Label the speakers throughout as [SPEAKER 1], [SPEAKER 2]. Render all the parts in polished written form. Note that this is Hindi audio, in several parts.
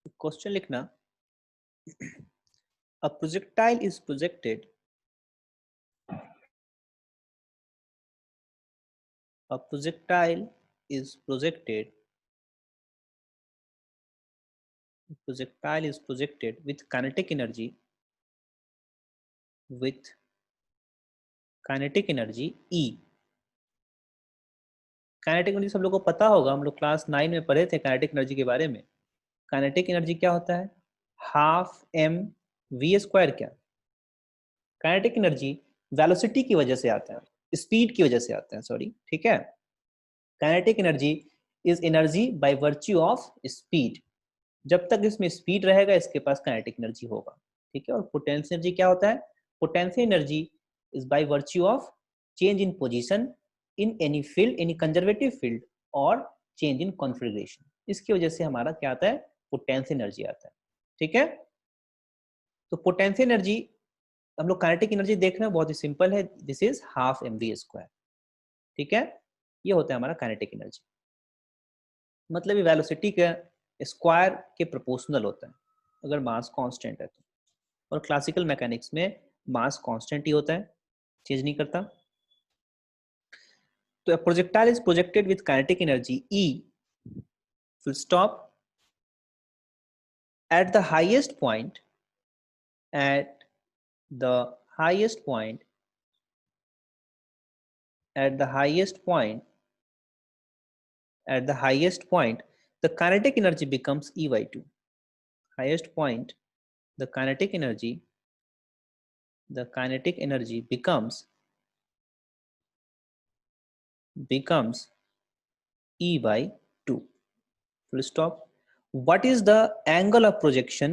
[SPEAKER 1] क्वेश्चन लिखना, a projectile is projected, a projectile is projected, projectile is projected with kinetic energy, with kinetic energy E. Kinetic energy सब लोग को पता होगा, हम लोग क्लास 9 में पढ़े थे काइनेटिक एनर्जी के बारे में। काइनेटिक एनर्जी क्या होता है? Half M V square. क्या काइनेटिक एनर्जी वेलोसिटी की वजह से आता है, स्पीड की वजह से आता है, सॉरी, ठीक है। Kinetic energy is energy by virtue of speed. जब तक इसमें स्पीड रहेगा इसके पास काइनेटिक एनर्जी होगा, ठीक है। और पोटेंशियल एनर्जी क्या होता है? Potential energy is by virtue of change in position in any field, any conservative field, और चेंज इन कॉन्फ़िगरेशन। इसकी वजह से हमारा क्या आता है? पोटेंशियल एनर्जी आता है, ठीक है। तो पोटेंशियल एनर्जी हम लोग काइनेटिक एनर्जी देख रहे हैं, बहुत ही सिंपल है, this is half M V square, ठीक है। ये होता है हमारा काइनेटिक एनर्जी, मतलब ये वेलोसिटी के स्क्वायर के प्रोपोर्शनल होता है अगर मास कांस्टेंट है तो। और क्लासिकल मैकेनिक्स में मास कांस्टेंट ही होता है, चेंज नहीं करता। तो projectile is projected with kinetic energy E, full stop, at the highest point, at the highest point, at the highest point, at the highest point, the kinetic energy becomes E by 2. Highest point, the kinetic energy becomes E by 2. Full stop. What is the angle of projection?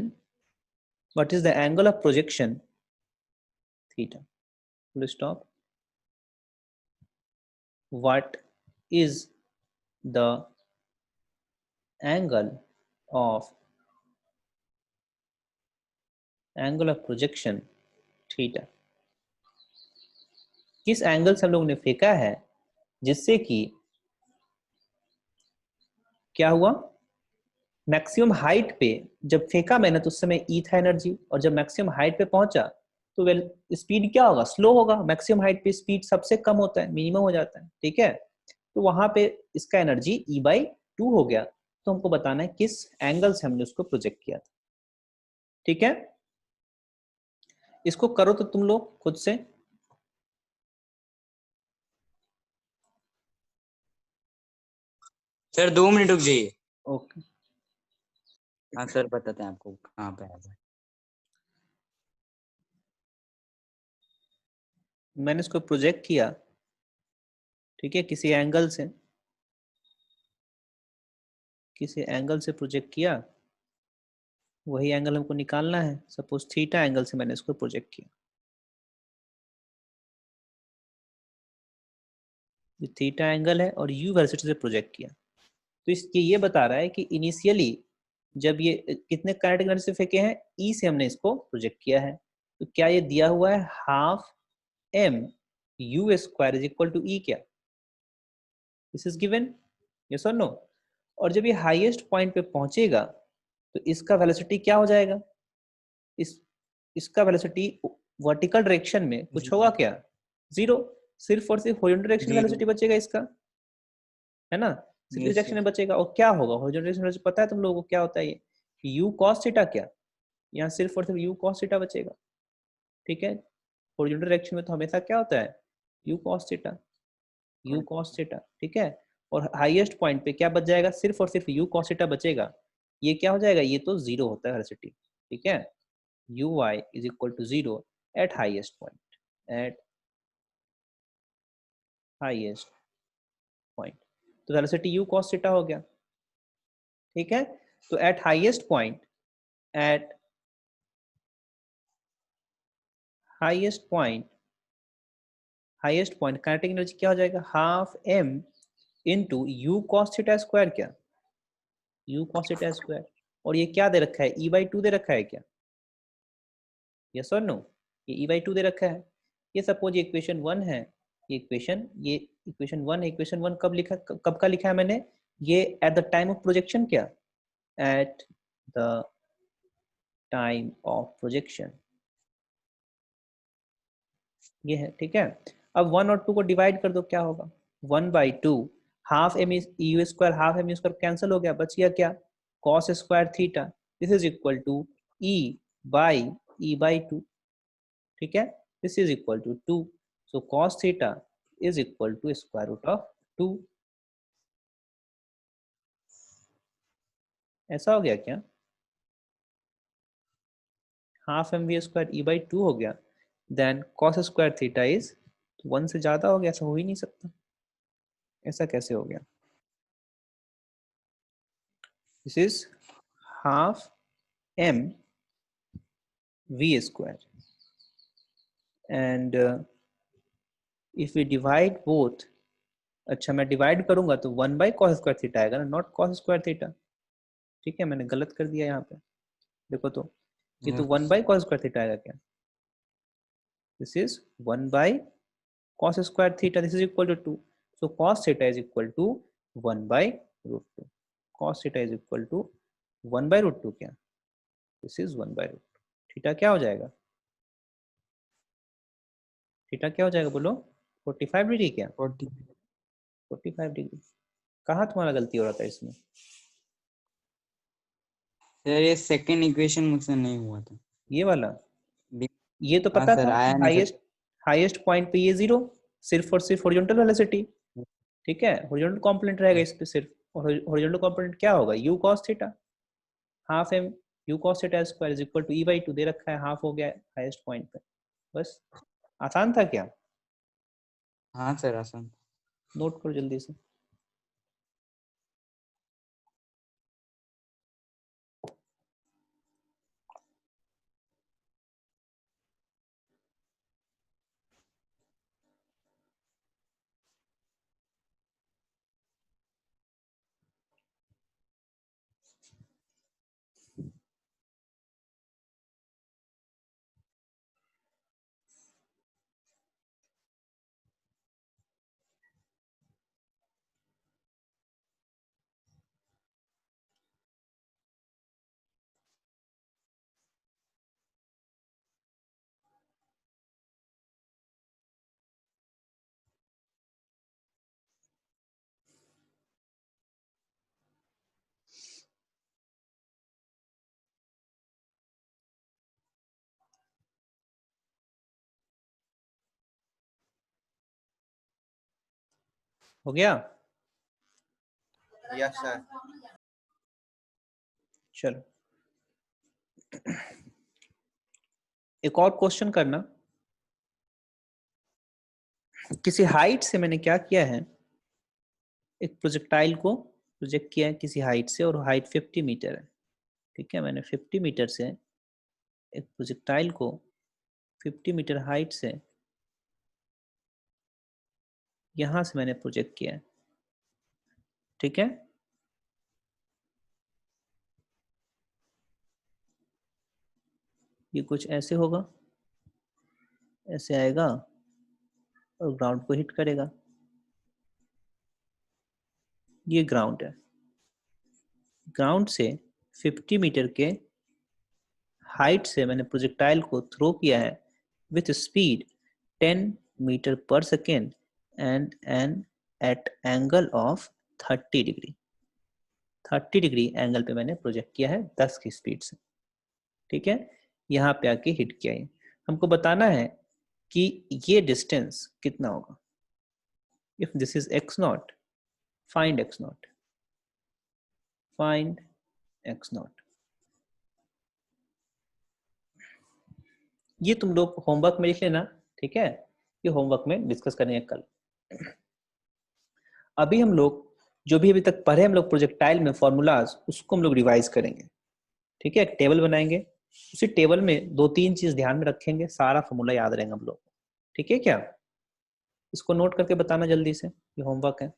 [SPEAKER 1] What is the angle of projection? Theta. Full stop. What is the angle of projection? Theta. किस एंगल से हम लोगों ने फेंका है जिससे कि क्या हुआ? मैक्सिमम हाइट पे जब फेंका मैंने तो उस समय ई था एनर्जी, और जब मैक्सिमम हाइट पे पहुंचा तो वेल स्पीड क्या होगा? स्लो होगा। मैक्सिमम हाइट पे स्पीड सबसे कम होता है, मिनिमम हो जाता है, ठीक है। तो वहां पे इसका एनर्जी ई बाई 2 हो गया। तो हमको बताना है किस एंगल से हमने उसको प्रोजेक्ट किया था, ठीक है। इसको करो तो तुम लोग खुद से।
[SPEAKER 2] सर 2 मिनट रुक जाइए।
[SPEAKER 1] ओके,
[SPEAKER 2] हाँ सर बताते हैं आपको कहाँ पे है।
[SPEAKER 1] मैंने इसको प्रोजेक्ट किया, ठीक है, किसी एंगल से, किसी एंगल से प्रोजेक्ट किया। वही एंगल हमको निकालना है। सपोज थीटा एंगल से मैंने इसको प्रोजेक्ट किया, ये थीटा एंगल है, और यू वेलोसिटी से प्रोजेक्ट किया। तो इसके ये बता रहा है कि इनिशियली जब ये कितने काइनेटिक एनर्जी से फेंके हैं? ई से हमने इसको प्रोजेक्ट किया है। तो क्या ये दिया हुआ है? Half M you square is equal to e. क्या दिस इज गिवन? यस और नो? और जब ये हाईएस्ट पॉइंट पे पहुंचेगा तो इसका वेलोसिटी क्या हो जाएगा? इसका वेलोसिटी वर्टिकल डायरेक्शन में कुछ होगा क्या? 0। सिर्फ और सिर्फ हॉरिजॉन्टल डायरेक्शन में वेलोसिटी बचेगा इसका, है ना। सिर्फ डायरेक्शन में बचेगा। और क्या होगा हॉरिजॉन्टल डायरेक्शन में? पता है तुम लोगों को क्या होता है? ये यू कॉस थीटा। क्या यहाँ सिर्फ और सिर्फ यू कॉस थीटा बचेगा, ठीक है। हॉरिजॉन्टल डायरेक्शन में तो हमेशा क्या होता है? You cos theta, you cos theta, ठीक है। और हाईएस्ट पॉइंट पे क्या बच जाएगा? सिर्फ और सिर्फ यू कॉस थीटा बचेगा। ये क्या हो जाएगा? ये तो 0 होता है वेलोसिटी, ठीक है। U Y is equal to 0 at highest point, at highest point. तो वेलोसिटी यू कॉस थीटा हो गया, ठीक है। तो at highest point, at highest point kinetic energy क्या हो जाएगा? Half M into U cos theta square. क्या यू कॉस थीटा स्क्वायर। और ये क्या दे रखा है? ई बाई 2 दे रखा है क्या? यस और नो? ये ई बाई 2 दे रखा है। ये सपोज ये इक्वेशन 1 है, ये इक्वेशन 1 है। इक्वेशन 1 कब लिखा, कब का लिखा है मैंने? ये at the time of projection. क्या at the time of projection, ये है, ठीक है। अब 1 और 2 को डिवाइड कर दो, क्या होगा, 1/2 half M you square, half M you square cancel हो गया, बच गया क्या, cos square theta, this is equal to e/2, ठीक है, this is equal to 2, so cos theta is equal to square root of 2। ऐसा हो गया क्या, half M V square e/2 हो गया, then cos square theta is 1 से ज्यादा हो गया, ऐसा हो ही नहीं सकता, ऐसा कैसे हो गया, this is half m v square and if we divide both, अच्छा मैं डिवाइड करूंगा तो 1/cos² थीटा आएगा ना, नॉट cos² थीटा, ठीक है, मैंने गलत कर दिया यहाँ पे, देखो तो ये तो 1/cos² थीटा आएगा क्या, this is 1/cos² theta, this is equal to 2, so cos theta is equal to 1/√2, cos theta is equal to 1/√2 क्या, दिस इज 1/√2, थीटा क्या हो जाएगा, थीटा क्या हो जाएगा बोलो, 45 डिग्री क्या, 45 डिग्री, कहाँ तुम्हारा गलती हो रहा था इसमें,
[SPEAKER 2] सर ये सेकंड इक्वेशन मुझसे नहीं हुआ था।
[SPEAKER 1] ये वाला, ये तो
[SPEAKER 2] हाँ
[SPEAKER 1] पता
[SPEAKER 2] सर,
[SPEAKER 1] था कि
[SPEAKER 2] आया नहीं सर।
[SPEAKER 1] हाईएस्ट हाईएस्ट पॉइंट पे ये जीरो, सिर्फ और सिर्फ हॉरिजॉन्टल वेलोसिटी, ठीक है, हॉरिजॉन्टल कंपोनेंट रहेगा इस पे सिर्फ, और हॉरिजॉन्टल कंपोनेंट क्या होगा, u cos theta, half M u cos theta square is equal to e/2 दे रखा है, हाफ हो गया हाईएस्ट पॉइंट पे, बस, आसान था क्या,
[SPEAKER 2] हाँ सर, आसान।
[SPEAKER 1] नोट करो जल्दी से, हो गया,
[SPEAKER 3] यस सर।
[SPEAKER 1] चलो एक और क्वेश्चन करना, किसी हाइट से मैंने क्या किया है, एक प्रोजेक्टाइल को प्रोजेक्ट किया है किसी हाइट से, और हाइट 50 मीटर है, ठीक है, मैंने 50 मीटर से एक प्रोजेक्टाइल को 50 मीटर हाइट से यहां से मैंने प्रोजेक्ट किया है, ठीक है, ये कुछ ऐसे होगा, ऐसे आएगा और ग्राउंड को हिट करेगा, ये ग्राउंड है, ग्राउंड से 50 मीटर के हाइट से मैंने प्रोजेक्टाइल को थ्रो किया है with speed 10 metre per second and an at angle of 30 degree, 30 degree angle पे मैंने प्रोजेक्ट किया है 10 की स्पीड से, ठीक है, यहाँ पे आके हिट किया है, हमको बताना है कि ये डिस्टेंस कितना होगा, if this is x not, find x not, find x not, ये तुम लोग होमवर्क में लिख लेना, ठीक है, ये होमवर्क में डिस्कस करेंगे कल। अभी हम लोग जो भी अभी तक पढ़े हम लोग प्रोजेक्टाइल में फॉर्मूलाज, उसको हम लोग रिवाइज करेंगे, ठीक है, एक टेबल बनाएंगे, उसी टेबल में 2-3 चीज ध्यान में रखेंगे, सारा फॉर्मूला याद रहेगा हम लोग, ठीक है क्या, इसको नोट करके बताना जल्दी से, ये होमवर्क है।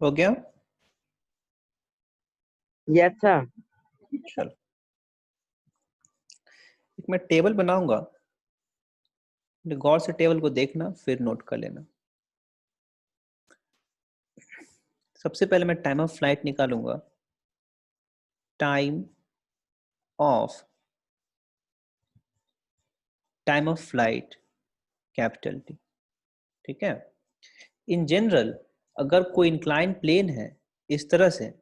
[SPEAKER 1] हो गया?
[SPEAKER 3] Yes sir.
[SPEAKER 1] चलो, एक मैं टेबल बनाऊंगा, गौर से टेबल को देखना फिर नोट कर लेना। सबसे पहले मैं टाइम ऑफ फ्लाइट निकालूंगा, time of flight capital T. ठीक है, इन जनरल अगर कोई इंक्लाइन प्लेन है इस तरह से,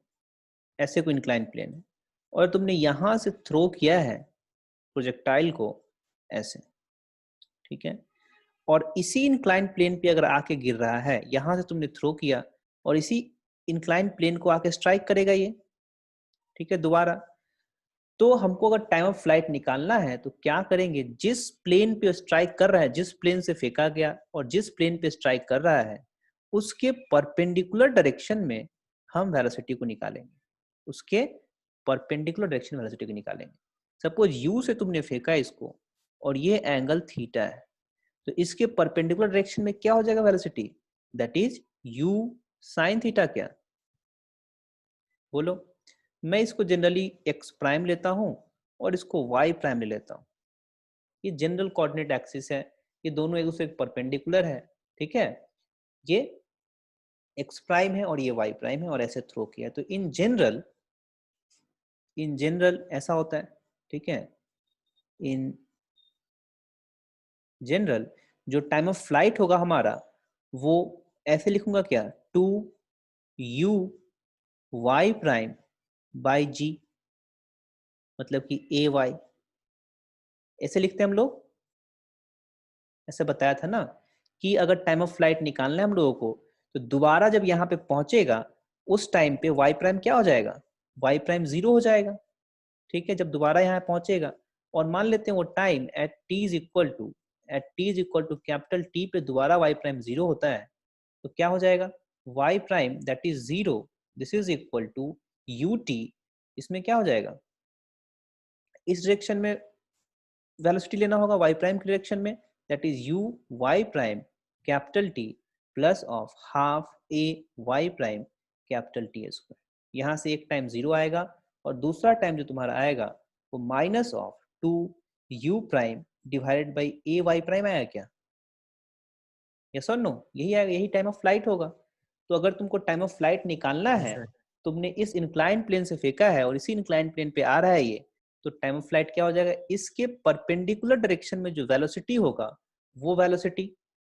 [SPEAKER 1] ऐसे कोई इंक्लाइन प्लेन है और तुमने यहां से थ्रो किया है प्रोजेक्टाइल को ऐसे, ठीक है, और इसी इंक्लाइन प्लेन पे अगर आके गिर रहा है, यहां से तुमने थ्रो किया और इसी इंक्लाइन प्लेन को आके स्ट्राइक करेगा ये, ठीक है, दोबारा। तो हमको अगर टाइम ऑफ फ्लाइट निकालना है तो क्या करेंगे, जिस प्लेन पे स्ट्राइक कर रहा है, जिस प्लेन से फेंका गया और जिस प्लेन पे स्ट्राइक कर रहा है, उसके परपेंडिकुलर डायरेक्शन में हम वेलोसिटी को निकालेंगे, उसके परपेंडिकुलर डायरेक्शन वेलोसिटी को निकालेंगे। सपोज यू से तुमने फेंका इसको और ये एंगल थीटा है, तो इसके परपेंडिकुलर डायरेक्शन में क्या हो जाएगा velocity, that is you sign theta. क्या बोलो? मैं इसको जनरली एक्स प्राइम लेता हूं और इसको वाई प्राइम ले लेता हूं। ये जनरल कोऑर्डिनेट एक्सिस है, ये दोनों एक दूसरे के परपेंडिकुलर है, ठीक है, ये एक्स प्राइम है और ये वाई प्राइम है और ऐसे थ्रो किया। तो इन जनरल ऐसा होता है, ठीक है, इन जनरल जो टाइम ऑफ फ्लाइट होगा हमारा वो ऐसे लिखूंगा, क्या, 2u y प्राइम बाई जी, मतलब कि ए वाई, ऐसे लिखते हैं हम लोग। ऐसे बताया था ना कि अगर टाइम ऑफ फ्लाइट निकालना है हम लोगों को, तो दोबारा जब यहाँ पे पहुंचेगा उस टाइम पे y प्राइम क्या हो जाएगा, y प्राइम 0 हो जाएगा, ठीक है, जब दोबारा यहाँ पहुंचेगा। और मान लेते हैं वो time at t is equal to capital T पे दोबारा y प्राइम 0 होता है, तो क्या हो जाएगा, y prime that is 0, this is equal to ut, इसमें क्या हो जाएगा, इस डायरेक्शन में वेलोसिटी लेना होगा y प्राइम की डायरेक्शन में, that is u y prime capital T plus of half a y prime capital T square. यहाँ से एक टाइम 0 आएगा और दूसरा टाइम जो तुम्हारा आएगा वो minus of 2u prime divided by a y prime आया क्या, यस और नो? यही आएगा, यही टाइम ऑफ फ्लाइट होगा। तो अगर तुमको टाइम ऑफ फ्लाइट निकालना है, तुमने इस इंक्लाइन प्लेन से फेंका है और इसी इंक्लाइन प्लेन पे आ रहा है ये, तो टाइम ऑफ फ्लाइट क्या हो जाएगा, इसके परपेंडिकुलर डायरेक्शन में जो वेलोसिटी होगा वो velocity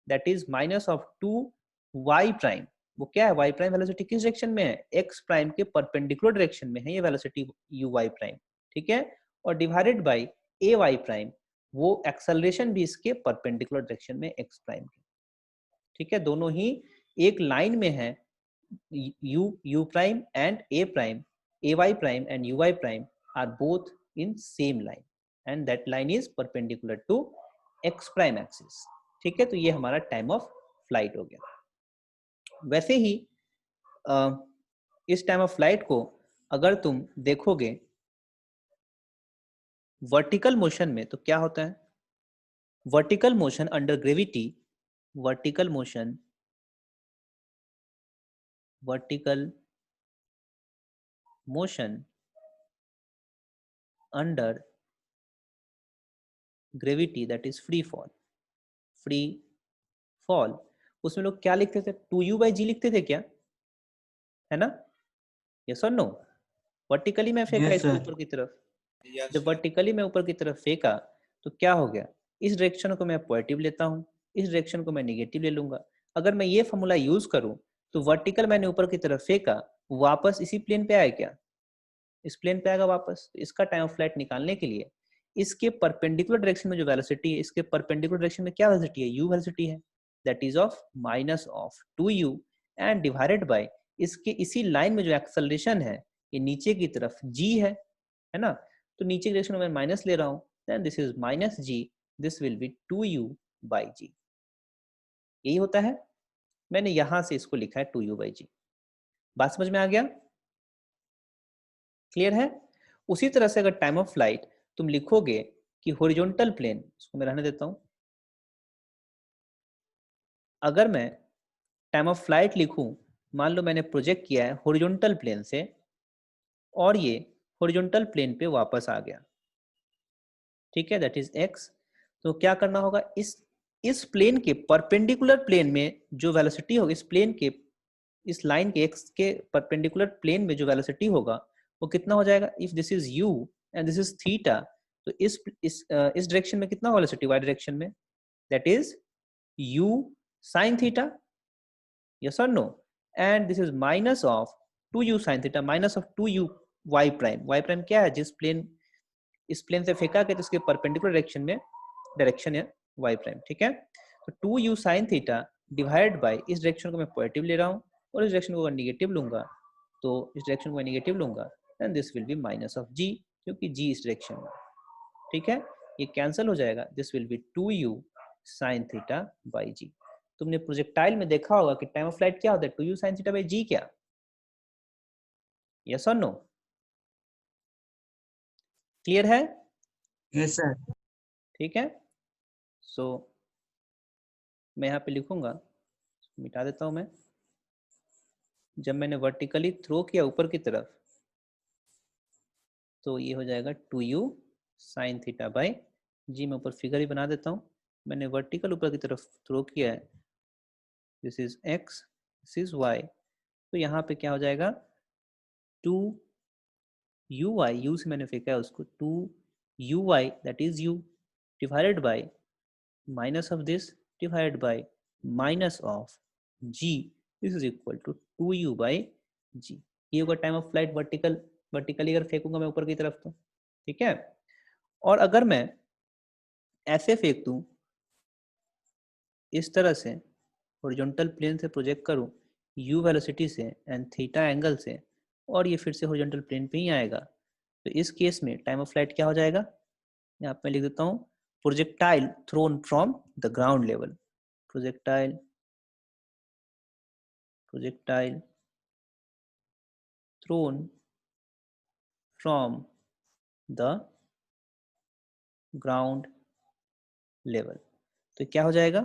[SPEAKER 1] that is minus of 2y prime. वो क्या है, y प्राइम वेलोसिटी किस डायरेक्शन में है, x प्राइम के परपेंडिकुलर डायरेक्शन में है ये वेलोसिटी uy प्राइम, ठीक है, और डिवाइडेड बाय ay प्राइम, वो एक्सेलरेशन भी इसके परपेंडिकुलर डायरेक्शन में x प्राइम के, ठीक है, दोनों ही एक लाइन में है, u prime and a prime, ay prime and uy prime are both in same line and that line is perpendicular to x prime axis, ठीक है। तो ये हमारा टाइम ऑफ फ्लाइट हो गया। वैसे ही इस टाइम ऑफ फ्लाइट को अगर तुम देखोगे वर्टिकल मोशन में, तो क्या होता है, vertical motion under gravity, vertical motion under gravity that is free fall, उसमें लोग क्या लिखते थे, 2u/g लिखते थे क्या, है ना, यस और नो? वर्टिकली में फेंका इसको ऊपर की तरफ, जब वर्टिकली में ऊपर की तरफ फेंका तो क्या हो गया, इस डायरेक्शन को मैं पॉजिटिव लेता हूँ, इस डायरेक्शन को मैं निगेटिव ले लूंगा। अगर मैं ये फॉर्मूला यूज करूं तो वर्टिकल मैंने ऊपर की तरफ फेंका, वापस इसी प्लेन पे आया क्या, इस प्लेन पे आएगा वापस। तो इसका टाइम ऑफ फ्लाइट निकालने के लिए इसके परपेंडिकुलर डायरेक्शन में जो वेलोसिटी है, इसके परपेंडिकुलर डायरेक्शन में क्या वेलोसिटी है, u वेलोसिटी है, that is of minus of 2u and divided by इसके इसी लाइन में जो एक्सेलरेशन है ये नीचे की तरफ g है ना, तो नीचे की डायरेक्शन में मैं माइनस ले रहा हूं, then this is minus g, this will be 2u/g, यही होता है। मैंने यहां से इसको लिखा है 2u/g। बात समझ में आ गया, क्लियर है? उसी तरह से अगर टाइम ऑफ फ्लाइट तुम लिखोगे कि हॉरिजॉन्टल प्लेन, इसको मैं रहने देता हूं, अगर मैं टाइम ऑफ फ्लाइट लिखूं मान लो मैंने प्रोजेक्ट किया है हॉरिजॉन्टल प्लेन से और ये हॉरिजॉन्टल प्लेन पे वापस आ गया, ठीक है, दैट इज एक्स। तो क्या करना होगा, इस प्लेन के परपेंडिकुलर प्लेन में जो वेलोसिटी होगी, इस प्लेन के, इस लाइन के एक्स के परपेंडिकुलर प्लेन में जो वेलोसिटी होगा वो कितना हो जाएगा, if this is you and this is theta, तो इस डायरेक्शन में कितना वेलोसिटी, वाई डायरेक्शन में, that is u sin theta, yes or no, and this is minus of 2u sin theta minus of 2u y prime, y prime क्या है, जिस प्लेन, इस प्लेन से फेंका गया तो इसके परपेंडिकुलर डायरेक्शन है y प्राइम, ठीक है। तो 2u sin theta divide by, इस डायरेक्शन को मैं पॉजिटिव ले रहा हूँ और इस डायरेक्शन को अगर निगेटिव लूंगा तो इस डायरेक्शन को मैं निगेटिव लूंगा, and this will be minus of g, क्योंकि g इस डायरेक्शन में, ठीक है, ये कैंसिल हो जाएगा, this will be 2u sin theta by g। तुमने प्रोजेक्टाइल में देखा होगा कि टाइम ऑफ फ्लाइट क्या होता है, 2u sin theta by g, क्या, यस और नो, क्लियर है?
[SPEAKER 2] Yes sir.
[SPEAKER 1] ठीक है, सो मैं यहाँ पे लिखूंगा, मिटा देता हूं मैं, जब मैंने वर्टिकली थ्रो किया ऊपर की तरफ तो ये हो जाएगा 2u sin theta by g। मैं ऊपर फिगर ही बना देता हूँ, मैंने वर्टिकल ऊपर की तरफ थ्रो किया है, this is x, this is y, तो यहाँ पे क्या हो जाएगा, 2u y, u से मैंने फेंका है उसको, 2u y that is u divided by minus of this divided by minus of g, this is equal to 2u by g। ये होगा टाइम ऑफ फ्लाइट वर्टिकली अगर फेंकूंगा मैं ऊपर की तरफ तो, ठीक है। और अगर मैं ऐसे फेंक दूं, इस तरह से हॉरिजॉन्टल प्लेन से प्रोजेक्ट करूं u वेलोसिटी से एंड थीटा एंगल से, और ये फिर से हॉरिजॉन्टल प्लेन पे ही आएगा, तो इस केस में टाइम ऑफ फ्लाइट क्या हो जाएगा, यहाँ पे लिख देता हूँ, projectile thrown from the ground level, projectile thrown from the ground level। तो क्या हो जाएगा,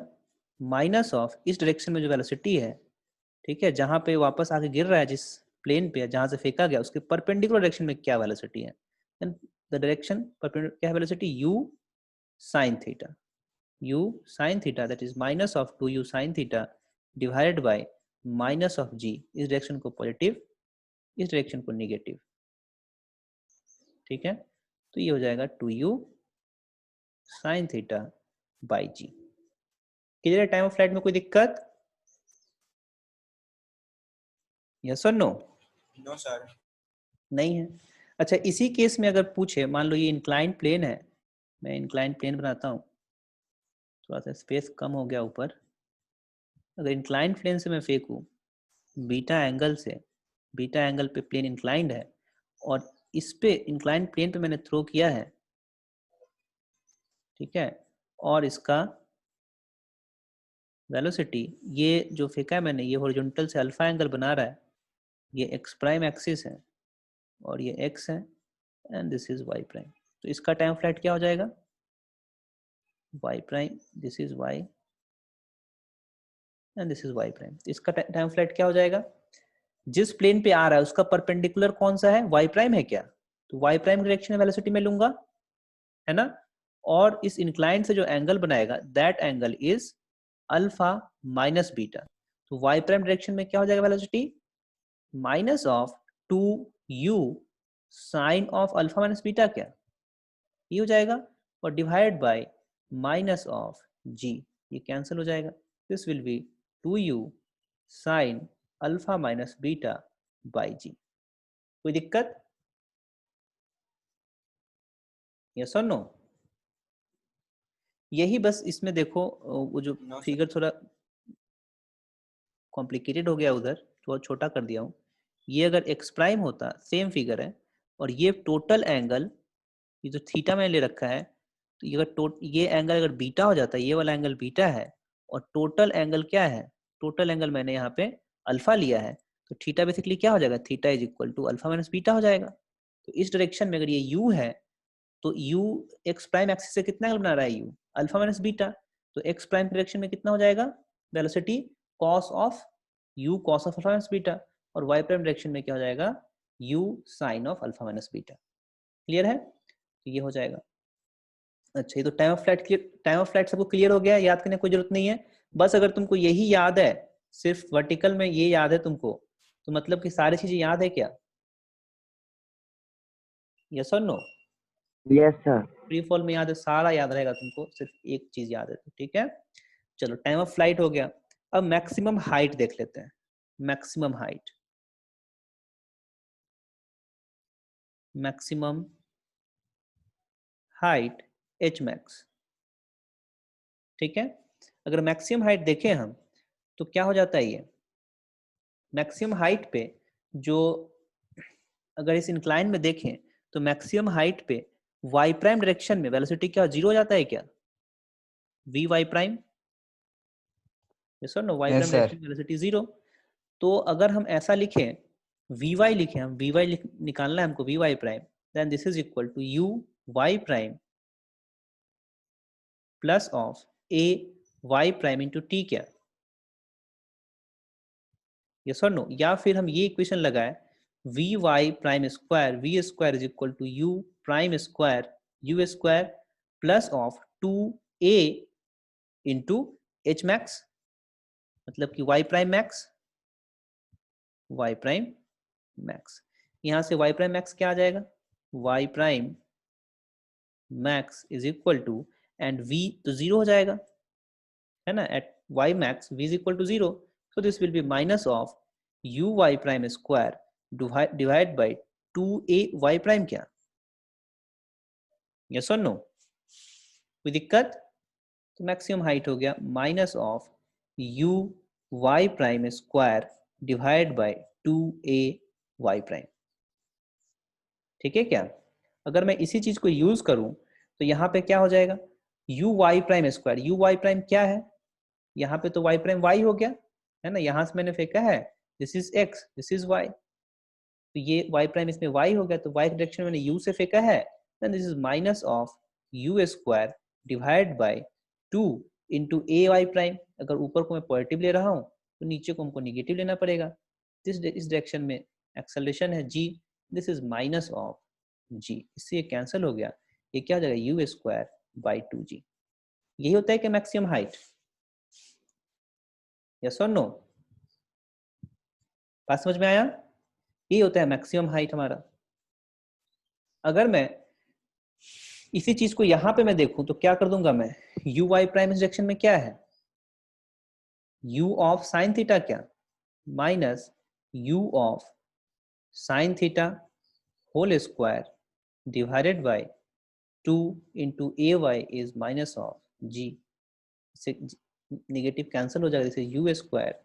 [SPEAKER 1] माइनस ऑफ, इस डायरेक्शन में जो वेलोसिटी है, ठीक है, जहां पे वापस आके गिर रहा है, जिस प्लेन पे जहां से फेंका गया उसके परपेंडिकुलर डायरेक्शन में क्या वेलोसिटी है, द डायरेक्शन क्या है velocity, u sin theta, u sin theta that is minus of 2u sin theta divided by minus of g, इस डायरेक्शन को पॉजिटिव, इस डायरेक्शन को नेगेटिव, ठीक है। तो ये हो जाएगा 2u sin theta by g। Clear है टाइम ऑफ फ्लाइट में कोई दिक्कत, यस और नो?
[SPEAKER 2] No sir.
[SPEAKER 1] नहीं है। अच्छा, इसी केस में अगर पूछे, मान लो ये इंक्लाइंड प्लेन है, मैं इंक्लाइंड प्लेन बनाता हूँ, थोड़ा सा स्पेस कम हो गया ऊपर, अगर इंक्लाइंड प्लेन से मैं फेंकूं बीटा एंगल से, बीटा एंगल पे प्लेन इंक्लाइंड है और इस पे इंक्लाइंड प्लेन पे मैंने थ्रो किया है, ठीक है, और इसका वेलोसिटी, ये जो फेंका है मैंने, ये हॉरिजॉन्टल से अल्फा एंगल बना रहा है, ये एक्स प्राइम एक्सिस है और ये एक्स है, and this is Y prime. तो इसका टाइम फ्लाइट क्या हो जाएगा, Y prime, this is Y and this is Y prime. इसका टाइम फ्लाइट क्या हो जाएगा, जिस प्लेन पे आ रहा है उसका परपेंडिकुलर कौन सा है, वाई प्राइम है क्या, तो वाई प्राइम डायरेक्शन में वेलोसिटी में लूंगा, है ना, और इस इंक्लाइंड से जो एंगल बनाएगा that angle is alpha minus beta. तो वाई प्राइम डायरेक्शन में क्या हो जाएगा velocity, minus of 2u sine of alpha minus beta, क्या ये हो जाएगा, और divide by minus of g, ये कैंसिल हो जाएगा, this will be 2u sine alpha minus beta by g। कोई दिक्कत, यस और नो? यही बस इसमें देखो, वो जो फिगर थोड़ा कॉम्प्लिकेटेड हो गया, उधर थोड़ा छोटा कर दिया हूँ। ये अगर एक्स प्राइम होता, सेम फिगर है, और ये टोटल एंगल, ये जो थीटा मैंने ले रखा है, तो ये अगर ये एंगल अगर बीटा हो जाता है, ये वाला एंगल बीटा है, और टोटल एंगल क्या है, टोटल एंगल मैंने यहाँ पे अल्फा लिया है, तो थीटा बेसिकली क्या हो जाएगा, theta is equal to alpha minus beta हो जाएगा। तो इस डायरेक्शन में अगर ये u है, तो u एक्स प्राइम एक्सिस से कितना एंगल बना रहा है, u अल्फा माइनस बीटा, तो एक्स प्राइम डायरेक्शन में कितना हो जाएगा velocity, cos of u cos of alpha minus beta, और y प्राइम डायरेक्शन में क्या हो जाएगा, u sin of alpha minus beta. Clear है, तो ये हो जाएगा। अच्छा, ये तो time of flight clear, time of flight सबको क्लियर हो गया, याद करने की कोई जरूरत नहीं है। बस अगर तुमको यही याद है, सिर्फ वर्टिकल में ये याद है तुमको, तो मतलब कि सारी चीजें याद है क्या? यस और no?
[SPEAKER 2] Yes sir.
[SPEAKER 1] Free fall में याद है, सारा याद रहेगा तुमको, सिर्फ एक चीज याद है तो ठीक है। चलो, टाइम ऑफ फ्लाइट हो गया। अब मैक्सिमम हाइट देख लेते हैं। Maximum height, maximum height H max, ठीक है। अगर मैक्सिमम हाइट देखें हम, तो क्या हो जाता है ये मैक्सिमम हाइट पे, जो अगर इस इंक्लाइन में देखें तो मैक्सिमम हाइट पे वाई प्राइम डायरेक्शन में वेलोसिटी क्या जीरो हो जाता है क्या, वी वाई प्राइम, यस और no, Y prime
[SPEAKER 2] yes sir.
[SPEAKER 1] Direction में वेलोसिटी जीरो। तो अगर हम ऐसा लिखें, वी वाई लिखें, हम वी वाई निकालना है हमको, V Y prime, then this is equal to U Y prime plus of A Y prime into T, क्या, यस और नो? या फिर हम ये इक्वेशन लगाए, V Y prime square V square is equal to U prime square U square plus of two A into H max, मतलब कि Y prime max, Y prime max. यहां से वाई प्राइम मैक्स क्या आ जाएगा, Y prime max is equal to, and V तो जीरो हो जाएगा, है ना, at Y max V is equal to zero, so this will be minus of U Y prime square divide by two A Y prime, क्या, यस और नो? कोई दिक्कत? तो मैक्सिमम हाइट हो गया minus of U Y prime square divide by two A Y prime, ठीक है क्या। अगर मैं इसी चीज को यूज करूं तो यहाँ पे क्या हो जाएगा, U Y prime square, U Y prime क्या है, यहाँ पे तो वाई प्राइम वाई हो गया, है ना, यहाँ से मैंने फेंका है, this is X this is Y, तो ये वाई प्राइम इसमें वाई हो गया, तो वाई डायरेक्शन में मैंने यू से फेंका है, then this is minus of U square divide by two into A Y prime. अगर ऊपर को मैं पॉजिटिव ले रहा हूँ तो नीचे को हमको निगेटिव लेना पड़ेगा, इस डायरेक्शन में एक्सेलरेशन है जी, दिस इज माइनस ऑफ जी, इससे ये कैंसिल हो गया, ये क्या हो जाएगा, यू स्क्वायर बाई टू जी। यही होता है कि मैक्सिमम हाइट, यस और नो? बात समझ में आया? यही होता है मैक्सिमम हाइट हमारा। अगर मैं इसी चीज को यहां पे मैं देखूं तो क्या कर दूंगा मैं, यू वाई प्राइम इस डायरेक्शन में क्या है, यू ऑफ साइन थीटा, क्या, minus u of sine theta whole square divided by two into A y is minus of g, से निगेटिव कैंसिल हो जाएगा, जैसे u square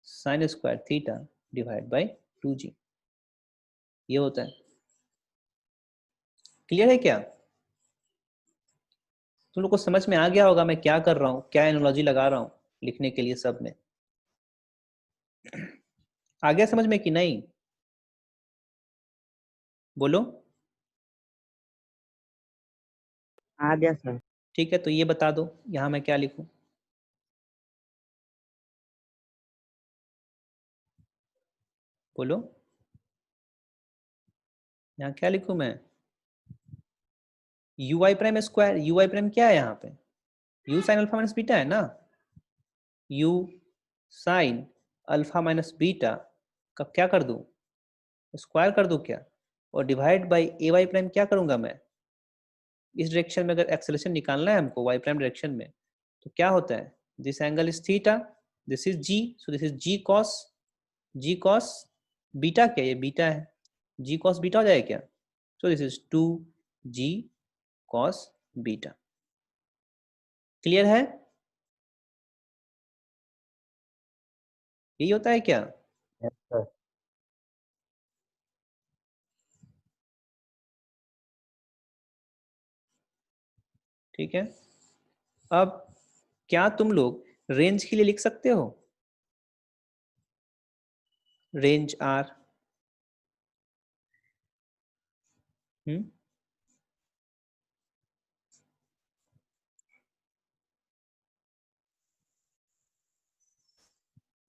[SPEAKER 1] sine square theta divide by two g, ये होता है। क्लियर है क्या? तुम लोग को समझ में आ गया होगा मैं क्या कर रहा हूँ, क्या एनालॉजी लगा रहा हूँ लिखने के लिए, सब में आ गया समझ में कि नहीं, बोलो।
[SPEAKER 2] आ गया सर।
[SPEAKER 1] ठीक है, तो ये बता दो यहाँ मैं क्या लिखूं, बोलो, यहाँ क्या लिखूं मैं, U I prime square, U I prime क्या है यहाँ पे, U sine alpha minus beta है ना, U sine alpha minus beta का क्या कर दूं, स्क्वायर कर दूं क्या, और divide by A Y prime क्या करूंगा मैं, इस डायरेक्शन में अगर एक्सेलरेशन निकालना है हमको वाई प्राइम डायरेक्शन में, तो क्या होता है, this angle is theta, this is G, so this is G cos beta, क्या ये बीटा है, जी कॉस बीटा हो जाएगा क्या, so this is two G cos beta. Clear है? यही होता है क्या?
[SPEAKER 2] Yes sir.
[SPEAKER 1] ठीक है। अब क्या तुम लोग रेंज के लिए लिख सकते हो, रेंज आर, हम्म,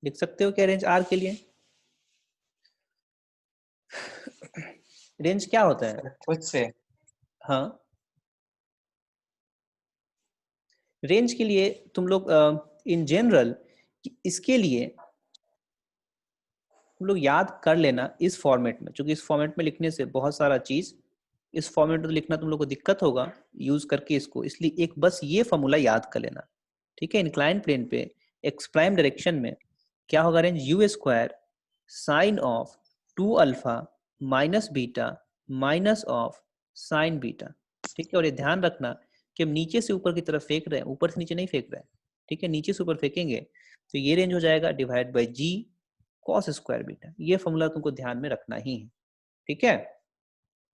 [SPEAKER 1] लिख सकते हो क्या रेंज आर के लिए? रेंज क्या होता है?
[SPEAKER 2] खुद से।
[SPEAKER 1] हाँ, रेंज के लिए तुम लोग इन जनरल इसके लिए तुम लोग याद कर लेना इस फॉर्मेट में, क्योंकि इस फॉर्मेट में लिखने से बहुत सारा चीज इस फॉर्मेट में तो लिखना तुम लोग को दिक्कत होगा यूज करके इसको, इसलिए एक बस ये फॉर्मूला याद कर लेना। ठीक है, इंक्लाइन प्लेन पे एक्स प्राइम डायरेक्शन में क्या होगा? Range you square sign of 2 alpha minus beta minus of sign beta. ठीक है, और ये ध्यान रखना कि हम नीचे से ऊपर की तरफ फेंक रहे हैं, ऊपर से नीचे नहीं फेंक रहे हैं। ठीक है, नीचे से ऊपर फेंकेंगे तो ये रेंज हो जाएगा divide by G cos square beta. ये फॉर्मूला तुमको ध्यान में रखना ही है। ठीक है,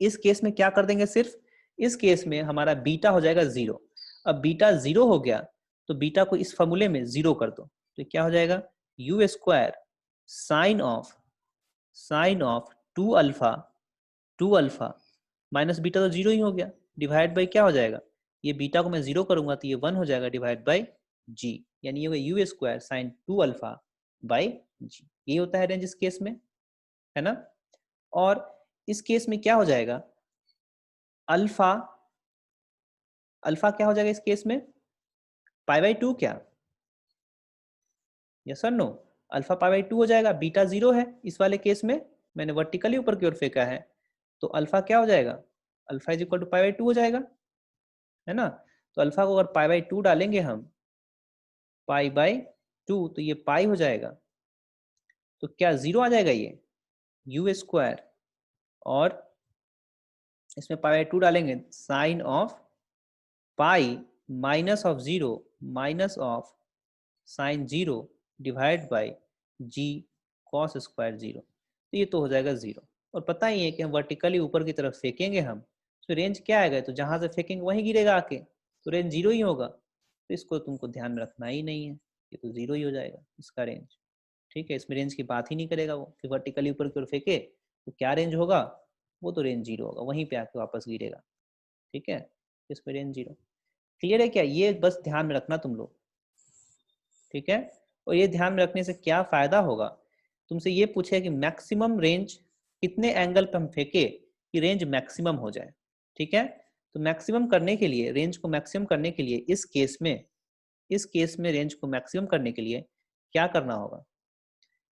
[SPEAKER 1] इस केस में क्या कर देंगे? सिर्फ इस केस में हमारा बीटा हो जाएगा 0। अब बीटा 0 हो गया तो बीटा को इस फॉर्मूले में 0 कर दो, तो क्या हो जाएगा? You square sign of 2 alpha minus beta तो 0 ही हो गया, डिवाइड बाई क्या हो जाएगा? ये बीटा को मैं 0 करूंगा तो ये 1 हो जाएगा डिवाइड बाई जी, यानी ये होगा u square sine 2 alpha by g. ये होता है रेंज इस केस में, है ना? और इस केस में क्या हो जाएगा? अल्फा अल्फा क्या हो जाएगा इस केस में? पाई बाई 2 क्या? यस और नो? अल्फा पाई बाई 2 हो जाएगा, बीटा 0 है इस वाले केस में, मैंने वर्टिकली ऊपर की ओर फेंका है, तो अल्फा क्या हो जाएगा? Alpha is equal to pi by 2 हो जाएगा, है ना? तो अल्फा को अगर पाई बाई 2 डालेंगे हम, पाई बाई 2, तो ये पाई हो जाएगा, तो क्या 0 आ जाएगा ये यू स्क्वायर, और इसमें पाई बाई 2 डालेंगे sine of pi minus of 0 minus of sine 0 divide by G cos square 0। तो ये तो हो जाएगा 0। और पता ही है कि हम वर्टिकली ऊपर की तरफ फेंकेंगे हम, तो रेंज क्या आएगा? तो जहां से फेंकेंगे वहीं गिरेगा आके, तो रेंज 0 ही होगा। तो इसको तुमको ध्यान में रखना ही नहीं है, ये तो 0 ही हो जाएगा इसका रेंज। ठीक है, इसमें रेंज की बात ही नहीं करेगा वो कि वर्टिकली ऊपर की ओर फेंके तो क्या रेंज होगा, वो तो रेंज 0 होगा, वहीं पे आके वापस गिरेगा। ठीक है, इसमें रेंज 0। क्लियर है क्या? ये बस ध्यान में रखना तुम लोग। ठीक है, और ये ध्यान में रखने से क्या फायदा होगा? तुमसे ये पूछे कि मैक्सिमम रेंज कितने एंगल पे हम फेंके कि रेंज मैक्सिमम हो जाए। ठीक है, तो मैक्सिमम करने के लिए, रेंज को मैक्सिमम करने के लिए इस केस में रेंज को मैक्सिमम करने के लिए क्या करना होगा?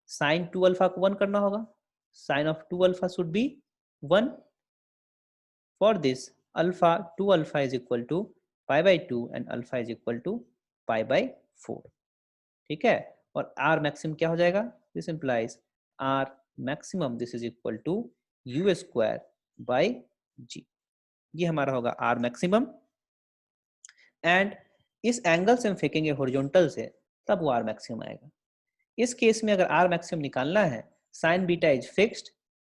[SPEAKER 1] साइन 2 अल्फा को 1 करना होगा। Sine of 2 alpha should be 1। For this alpha 2 alpha is equal to pi by 2 and alpha is equal to pi by 4। ठीक है, और आर मैक्सिमम क्या हो जाएगा? This implies R maximum this is equal to u square by g. ये हमारा होगा आर मैक्सिमम, एंड इस एंगल से हम फेंकेंगे हॉरिजॉन्टल से, तब वो आर मैक्सिमम आएगा। इस केस में अगर आर मैक्सिमम निकालना है, साइन बीटा इज फिक्स्ड,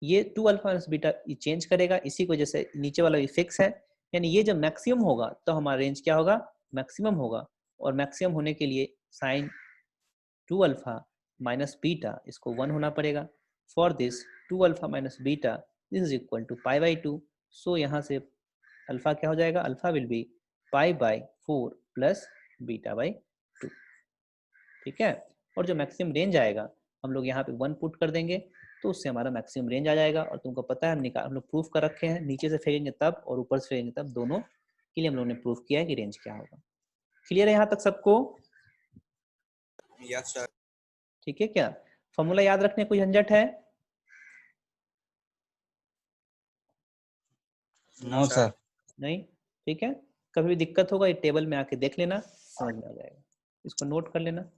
[SPEAKER 1] ये 2 अल्फा माइनस बीटा चेंज करेगा, इसी की वजह से नीचे वाला भी फिक्स है, यानी ये जब मैक्सिमम होगा तो हमारा रेंज क्या होगा? मैक्सिमम होगा। और मैक्सिमम होने के लिए साइन 2 अल्फा माइनस बीटा इसको 1 होना पड़ेगा। For this 2 alpha minus beta this is equal to pi by 2। So यहाँ से अल्फा क्या हो जाएगा? Alpha will be pi by 4 plus beta by 2। ठीक है, और जो मैक्सिमम रेंज आएगा हम लोग यहाँ पे 1 पुट कर देंगे, तो उससे हमारा मैक्सिमम रेंज आ जाएगा। और तुमको पता है हम लोग प्रूफ कर रखे हैं, नीचे से फेंकेंगे तब और ऊपर से फेंकेंगे तब, दोनों के लिए हम लोगों ने प्रूफ किया है कि रेंज क्या होगा। क्लियर है यहाँ तक सबको?
[SPEAKER 2] Yes sir.
[SPEAKER 1] ठीक है, क्या फॉर्मूला याद रखने कोई झंझट है?
[SPEAKER 2] No sir.
[SPEAKER 1] नहीं? ठीक है, कभी भी दिक्कत होगा ये टेबल में आके देख लेना, समझ में आ जाएगा। इसको नोट कर लेना।